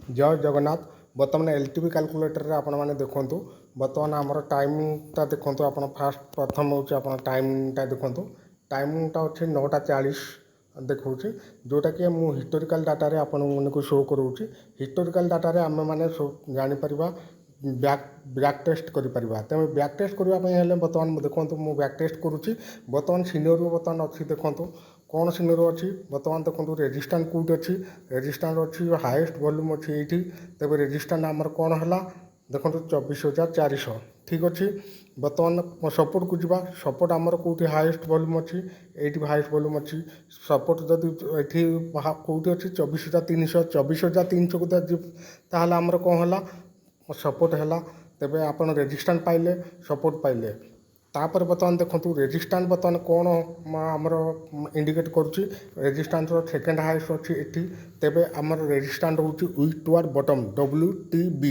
जय जगन्नाथ। बर्तमान LTV calculator रे आपण माने देखंतु बर्तमान आमर टाइमटा देखंतु आपण फास्ट प्रथम होची आपण टाइमटा देखंतु टाइमटा अछि 9:40 देखौछि जोटा कि मु हिस्टोरिकल डाटा रे आपण मानको शो करूछि। हिस्टोरिकल डाटा रे आमे माने जानि परिबा बैक टेस्ट करि परिबा। तमे बैक टेस्ट करबा पय हेले बर्तमान देखंतु मु बैक टेस्ट करूछि। बर्तमान सिनियर बर्तमान अछि देखंतु कौन सिनियर अच्छी बर्तमान देखो रेजिस्टाट कौट अच्छी रेजिस्टाट अच्छी हाएस्ट वॉल्यूम अच्छी ये तेज रेजिस्टाट आमर कौन है देखो 24,400 ठीक अच्छे। बर्तमान सपोर्ट को जीवा सपोर्ट आमर कौटी हाएस्ट वॉल्यूम अच्छी ये हाएस्ट वॉल्यूम अच्छी सपोर्ट जदि ये कौटी अच्छी 24,300 24,300 को ताहले आमर कौन है सपोर्ट है तेज आप रेजिस्टाट पाइले सपोर्ट पाइले तापर बर्तमान देखो रेजिस्टाट बर्तमान कौन आमर इंडिकेट करुच्ची रेजिस्टाट सेकेंड हाएस्ट अच्छी ये तेरे आमर रेजिस्टाट हूँ वीक टुआर्ड बॉटम WTB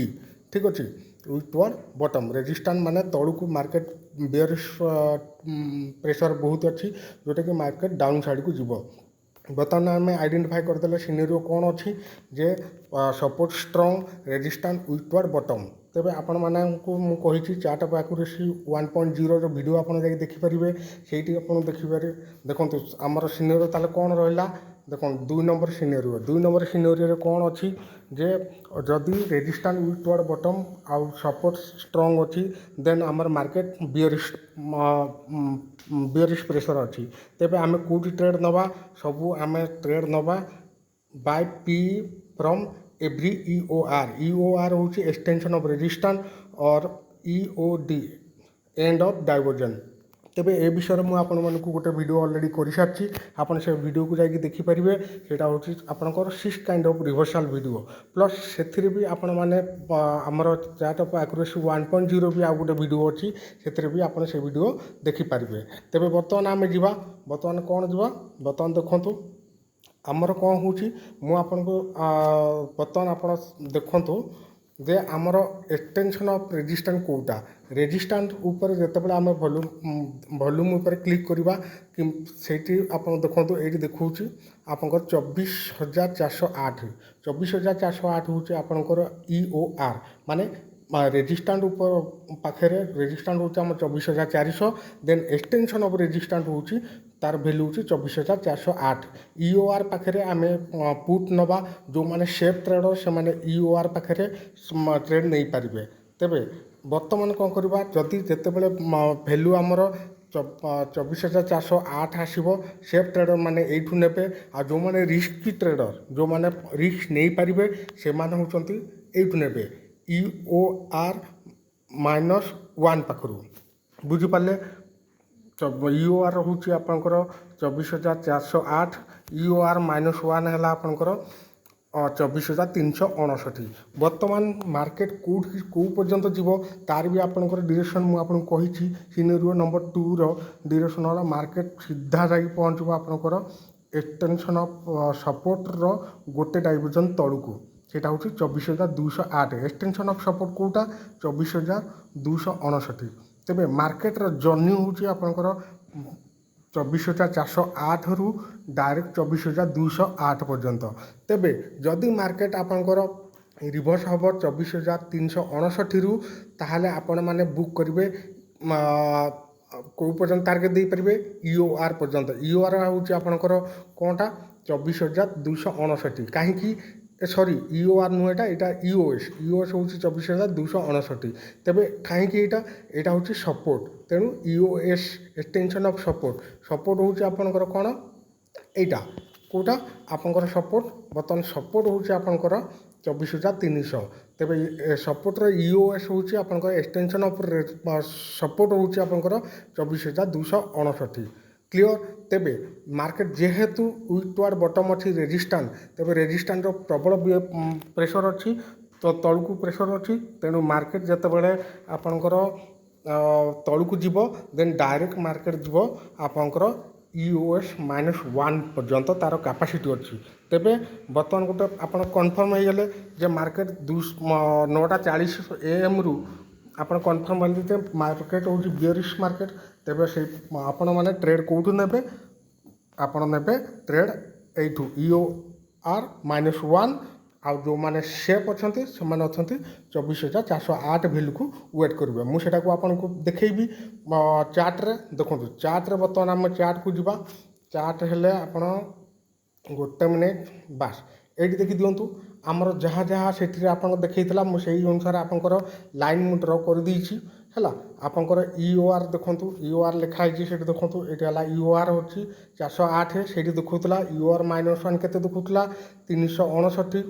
ठीक अच्छे वीक टुआर्ड बॉटम रेजिस्टाट माने तलू को मार्केट बेयरिश प्रेशर बहुत अच्छी जोटा कि मार्केट डाउन साइड को जीव। बर्तमान आम आइडेंटिफाई करदे सिनेरियो कौन अच्छी जे सपोर्ट स्ट्रंग रेजिस्टाट वीक टुआर्ड बॉटम तेरे आपण मानू मुझे चार्ट ऑफ एक्यूरेसी 1.0 वीडियो आप देखिपारे से देखिपारे देखो आमर सिनेरियो ताले कौन रहा देखो 2 नंबर सिनेरियो कौन अच्छी जे जदि रेजिस्टाट वीक टुआर्ड बॉटम आउ सपोर्ट स्ट्रंग अच्छी देन आमर मार्केट बियरिश प्रेशर अच्छी तेरे आम कौटी ट्रेड नवा सबू आम ट्रेड नवा by P from every EOR हूँ एक्सटेंशन ऑफ रेजिस्टेंस और EOD एंड ऑफ डाइवर्जन तेबे ए विषय में आपण मानक गोटे वीडियो ऑलरेडी कर सारी आपन से वीडियो को जाकि देखिपारे सेटा हूँ आपंकर 6 kind of reversal video plus से भी आपण मैंने आमर चार्ट ऑफ एक्यूरेसी 1.0 भी आ गोटे वीडियो अच्छी से भी आपन से वीडियो देखिपारे। तेबे बर्तमान आम जावा बर्तमान कौन जावा बर्तमान देखंतु आमर कौन हूँ मुझे बर्तमान आप देखु जे आमर extension of resistance quota resistance ऊपर जितेबाला आम वॉल्यूम ऊपर क्लिक करवा कि सेठी आप देखो ये देखा आपंकर 24,408 24,408 हूँ आपंकर EOR माने रेजिस्टेंट ऊपर पाखे रेजिस्टेंट हूँ आम 24,400 देन एक्सटेंशन ऑफ रेजिस्टेंट हूँ तार भैल्यू हूँ 24,408 EOR पाखे आम पुट नवा जो मैंने सेफ ट्रेडर से मैंने EOR पाखे ट्रेड नहीं पारे। तेबे बर्तमान कौन करवा जदि जितेबाला भैल्यू आमर 24,408 आसब सेफ ट्रेडर मैंने यू ने जो मैंने रिस्की ट्रेडर जो मैंने रिस्क नहीं पारे से होती यू ने EOR -1 पाखु बुझिपारे EOR हूँ आपंकर 24,408 EOR -1 है आपंकर 24,359। बर्तमान मार्केट कौ पर्यंत जीव तार भी आपंकर डिरेक्शन मुझे कही सिनेरियो नंबर 2 डिरेक्शन वाला मार्केट सीधा जा पहुँचब आपंकर एक्सटेंशन ऑफ सपोर्ट गोटे डाइवर्जन तलू को सेटा हूँ 24,208 एक्सटेंशन ऑफ सपोर्ट कोटा 24,259। तेबे मार्केट जर्नी हूँ आपंकर 24,408 रु डायरेक्ट 24,208 पर्यंत। तेबे जदि मार्केट आपंकर रिवर्स हम 24,359 रु ताहले आपण माने बुक करेंगे कौ पर्यंत टार्गेट दे पारे EOR पर्यंत EOR हूँ आपंकर कौनटा 24,259 कहीं सॉरी EOR नुहेटा यहाँ EOS हूँ 24,259 तेबे कहीं यहाँ हूँ सपोर्ट तेणु EOS एक्सटेंशन ऑफ सपोर्ट हूँ आपंकर कौन यहाँ कौटा आपंकर सपोर्ट बर्तमान सपोर्ट हूँ आपंकर 24,300 तेबे सपोर्ट EOS हूँ आपंकर एक्सटेंशन ऑफ सपोर्ट हूँ आपंकर 24,259 क्लियर। तेबे मार्केट जेहेतु वीक टुआर्ड बॉटम अच्छी रेजिस्टेंस तेबे रेजिस्टेंस प्रबल प्रेशर अच्छी तो तलू प्रेशर अच्छी तेणु मार्केट जितेबाला आपंकर तलू को जीव देन डायरेक्ट मार्केट जीव आपंकर EOS -1 पर्यंत तार कैपेसिटी अच्छी। तेबे बर्तमान गोटे आप कन्फर्म हो गले जे मार्केट 9:40 AM रु आप कन्फर्म हे मार्केट हूँ बियरिश मार्केट तेबे से आपण मैंने ट्रेड कौटू ने आपण ने ट्रेड यू EOR -1 आउ जो मैंने सेफ अच्छा से 24,408 भैल्यू को वेट करेंगे मुझे आपको देखी चार्ट्रे देखो चार्ट्रे बर्तमान आम चार्ट को जीवा चार्ट हेले आपण गोटे मिनिट बास ये देखी दिंतु आमर जहाँ जहाँ से देखी मुझे अनुसार आपंकर लाइन मु ड्र कर देछि है आपंकर EOR देखु EOR लिखाई से देखो ये EOR हो 408 से देखुला EOR -1 के देखुला 359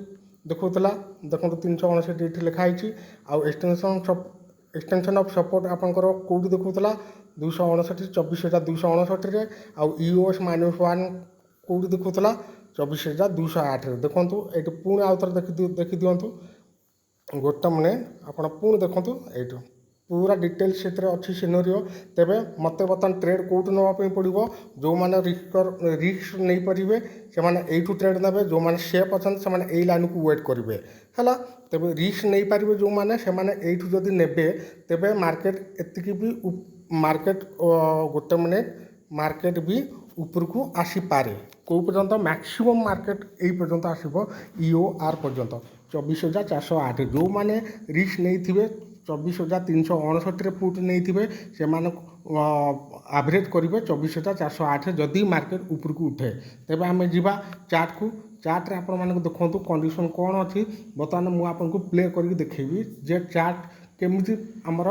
देखुला देखो 359 ये लिखाई आउ एक्सटेंशन ऑफ सपोर्ट आपंकर कौटी देखुला 259 24,259 आउ EOS -1 कौटी देखुला 24,208 देखो ये पुणी आउ थे देखी दिंतु गोटे मिनिट आप पुणी देखो ये पूरा डिटेल्स से अच्छी सिनेरियो तेरे मत बर्तमान ट्रेड कौट नापी पड़ो जो मैंने रिस्क नहीं पारे से ट्रेड ने जो मैंने सेफ अच्छा से लाइन को वेट करेंगे है तेज रिस्क नहीं पारे जो मैंने से जदि ने तेज मार्केट एतिक भी मार्केट गोटे मिनिट मार्केट भी ऊपर को आसीपे कौ पर्यंत मैक्सिमम मार्केट यही पर्यंत आसो EOR पर्यंत 24,408 जो मैंने रिस्क नहीं थे 24,359 पुट नहीं थे से एवरेज करेंगे 24,408 जदि मार्केट ऊपर को उठे तेज आम जा चार्ट को चार्ट्रे आपण देखो कंडीशन कौन अच्छी बर्तमान मुझे प्ले करके देखेबी जे चार्ट केमी आमर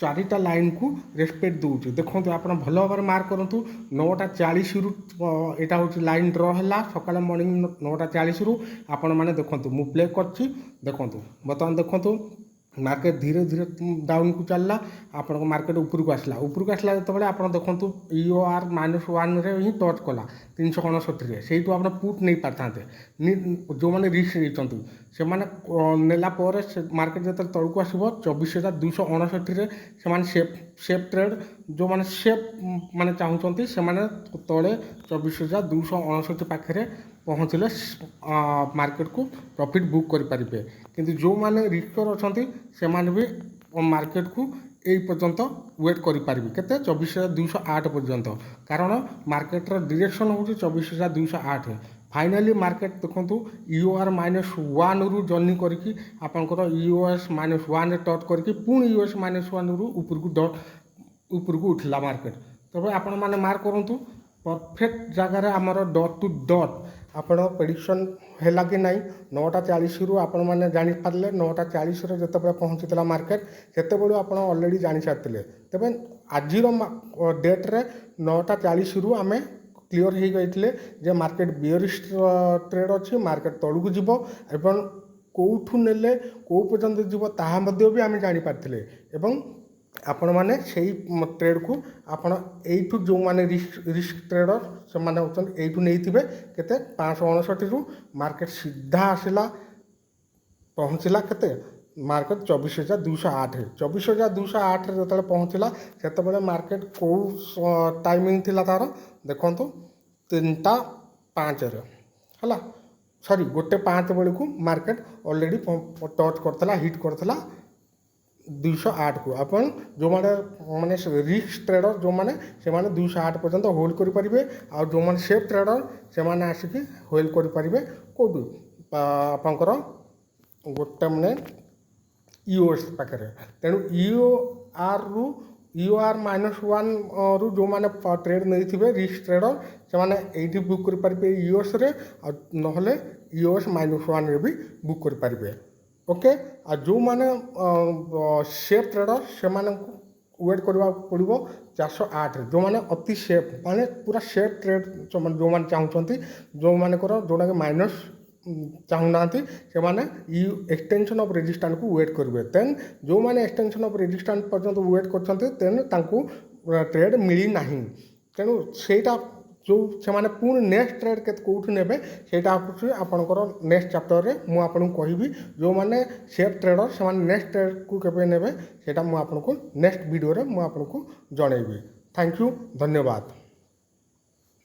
चारिटा लाइन को रेस्पेक्ट दूसरी देखो आप भल भाव मार्क करूँ 9:40 रु यहाँ हूँ लाइन ड्र है सका मॉर्निंग 9:40 रु आपण मैंने देखो मु प्ले कर देखो बर्तमान देखो मार्केट धीरे धीरे डाउन को चलला आपण मार्केट ऊपर को आसला जो आप देखो EOR -1 रे ही टच कला 359 से आप पुट नहीं पारते जो मैंने रिस्क नहीं से नेला मार्केट जो तौक आसो 24,259 से सेफ ट्रेड जो मैंने सेफ माने चाहूँगी से तले 24,259 पाखे पहुँचले मार्केट को प्रॉफिट बुक करें किंतु जो मैंने रिस्कर अच्छा से भी मार्केट को यही पर्यंत वेट करें के 24,208 पर्यंत कारण मार्केटर डिरेक्शन हूँ 24,208 फाइनाली मार्केट देखो EOR -1 रु जर्नी करके आपंकर EOS -1 टच करके पुणी EOS -1 रु ऊपर को उठला मार्केट तब आपण मैंने मार्क करूँ परफेक्ट जगार आमर डट टू डट आपण प्रेडिक्शन है कि नहीं 9:40 रु आपण मैंने जापारे 9:40 जो पहुँची मार्केट से आप अलरेडी जानी सारी तेज आज डेट्रे 9:40 रु आम क्लीयर हो गई जे मार्केट बियरिश ट्रेड अच्छी मार्केट तलू को जीव एवं कौठू ने कौ पर्यंत जीव ताहा भी आम जापारे आपण मैंने से ट्रेड को आपण यू जो मैंने रिस्क ट्रेडर से यू नहीं थे के 559 रु मार्केट सीधा आसला पहुँचला के मार्केट 24,208 जो पहुँचला से मार्केट कौ टाइमिंग थी तार देखो 3:05 है सॉरी 1:05 बेलू को मार्केट ऑलरेडी टच करता हिट करता 208 को अपन जो मैंने रिस्क ट्रेडर जो मैंने से 208 पर्यंत होल्ड करेंगे आ जो मैंने सेफ ट्रेडर से आसिक होल्ड करेंगे कौटू आपंकर गोटे मिनिट EOS पाखे तेणु EOR -1 रु जो मैंने ट्रेड नहीं थे रिस्क ट्रेडर से ये बुक करेंगे EOS रे ना EOS -1 रे भी बुक करेंगे ओके आ जो मैंने सेफ ट्रेडर से वेट करवा पड़ो 408 जो मैंने अति सेफ माने पूरा सेफ ट्रेड जो मैंने चाहूँगी जो मानकर जोटा कि माइनस चाहूना से एक्सटेंशन ऑफ रेजिस्टेंस को वेट करेंगे देन जो मैंने एक्सटेंशन ऑफ रेजिस्टेंस पर्यंत वेट कर ट्रेड मिली ना तेणु सेटा जो से पुणी नेक्स्ट ट्रेड के कौटू ने आपंकर नेक्स्ट चैप्टर रे मु आपन कहबी जो मैंने सेफ ट्रेडर से नेक्स्ट ट्रेड को केबे नेबे सेटा मु आपन को नेक्स्ट वीडियो रे मु आपन को जणैबी थैंक यू धन्यवाद।